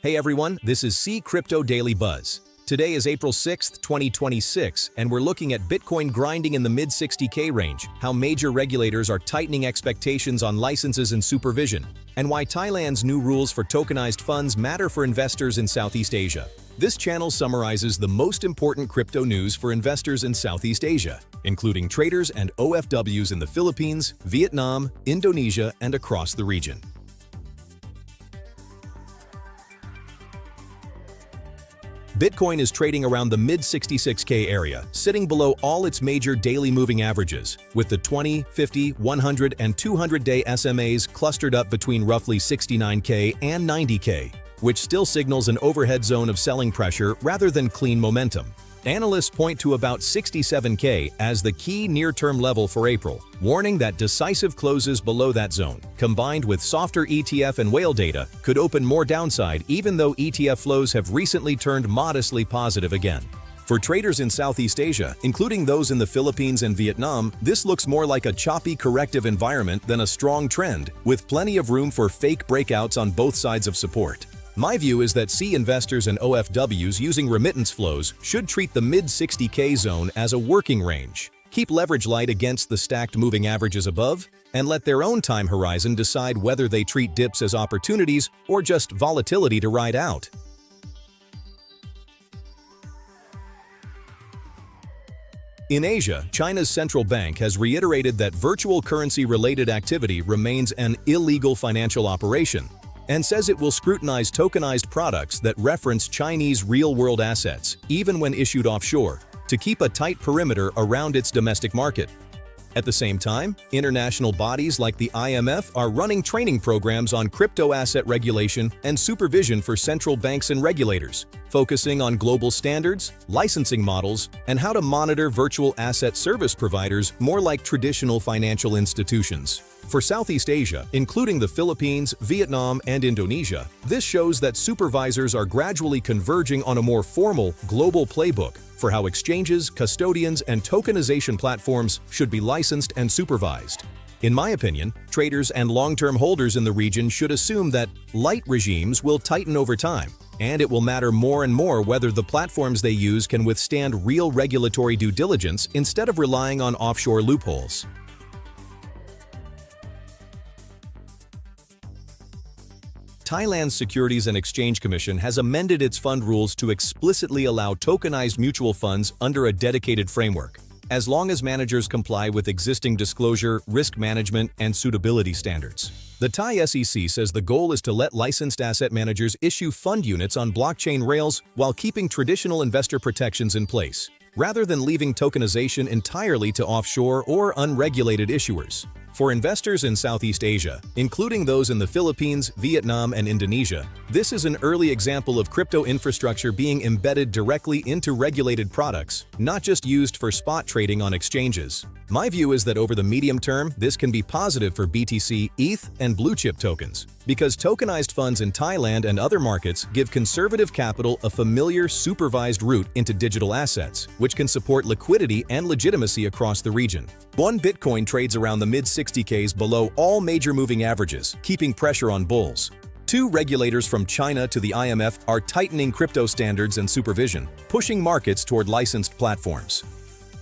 Hey everyone, this is C Crypto Daily Buzz. Today is April 6th, 2026, and we're looking at Bitcoin grinding in the mid-60K range, how major regulators are tightening expectations on licenses and supervision, and why Thailand's new rules for tokenized funds matter for investors in Southeast Asia. This channel summarizes the most important crypto news for investors in Southeast Asia, including traders and OFWs in the Philippines, Vietnam, Indonesia, and across the region. Bitcoin is trading around the mid-66K area, sitting below all its major daily moving averages, with the 20, 50, 100, and 200-day SMAs clustered up between roughly 69K and 90K, which still signals an overhead zone of selling pressure rather than clean momentum. Analysts point to about 67K as the key near-term level for April, warning that decisive closes below that zone, combined with softer ETF and whale data, could open more downside even though ETF flows have recently turned modestly positive again. For traders in Southeast Asia, including those in the Philippines and Vietnam, this looks more like a choppy corrective environment than a strong trend, with plenty of room for fake breakouts on both sides of support. My view is that investors and OFWs using remittance flows should treat the mid-60K zone as a working range, keep leverage light against the stacked moving averages above, and let their own time horizon decide whether they treat dips as opportunities or just volatility to ride out. In Asia, China's central bank has reiterated that virtual currency-related activity remains an illegal financial operation, and says it will scrutinize tokenized products that reference Chinese real-world assets, even when issued offshore, to keep a tight perimeter around its domestic market. At the same time, international bodies like the IMF are running training programs on crypto asset regulation and supervision for central banks and regulators, focusing on global standards, licensing models, and how to monitor virtual asset service providers more like traditional financial institutions. For Southeast Asia, including the Philippines, Vietnam, and Indonesia, this shows that supervisors are gradually converging on a more formal, global playbook for how exchanges, custodians, and tokenization platforms should be licensed and supervised. In my opinion, traders and long-term holders in the region should assume that light regimes will tighten over time, and it will matter more and more whether the platforms they use can withstand real regulatory due diligence instead of relying on offshore loopholes. Thailand's Securities and Exchange Commission has amended its fund rules to explicitly allow tokenized mutual funds under a dedicated framework, as long as managers comply with existing disclosure, risk management, and suitability standards. The Thai SEC says the goal is to let licensed asset managers issue fund units on blockchain rails while keeping traditional investor protections in place, rather than leaving tokenization entirely to offshore or unregulated issuers. For investors in Southeast Asia, including those in the Philippines, Vietnam, and Indonesia, this is an early example of crypto infrastructure being embedded directly into regulated products, not just used for spot trading on exchanges. My view is that over the medium term, this can be positive for BTC, ETH, and blue-chip tokens, because tokenized funds in Thailand and other markets give conservative capital a familiar, supervised route into digital assets, which can support liquidity and legitimacy across the region. One Bitcoin trades around the mid-60Ks below all major moving averages, keeping pressure on bulls. Two regulators from China to the IMF are tightening crypto standards and supervision, pushing markets toward licensed platforms.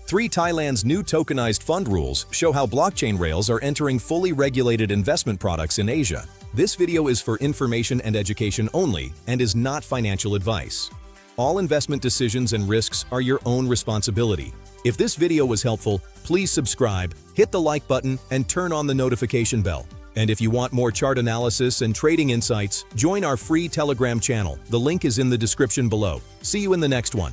Thailand's new tokenized fund rules show how blockchain rails are entering fully regulated investment products in Asia. This video is for information and education only and is not financial advice. All investment decisions and risks are your own responsibility. If this video was helpful, please subscribe, hit the like button, and turn on the notification bell. And if you want more chart analysis and trading insights, join our free Telegram channel. The link is in the description below. See you in the next one.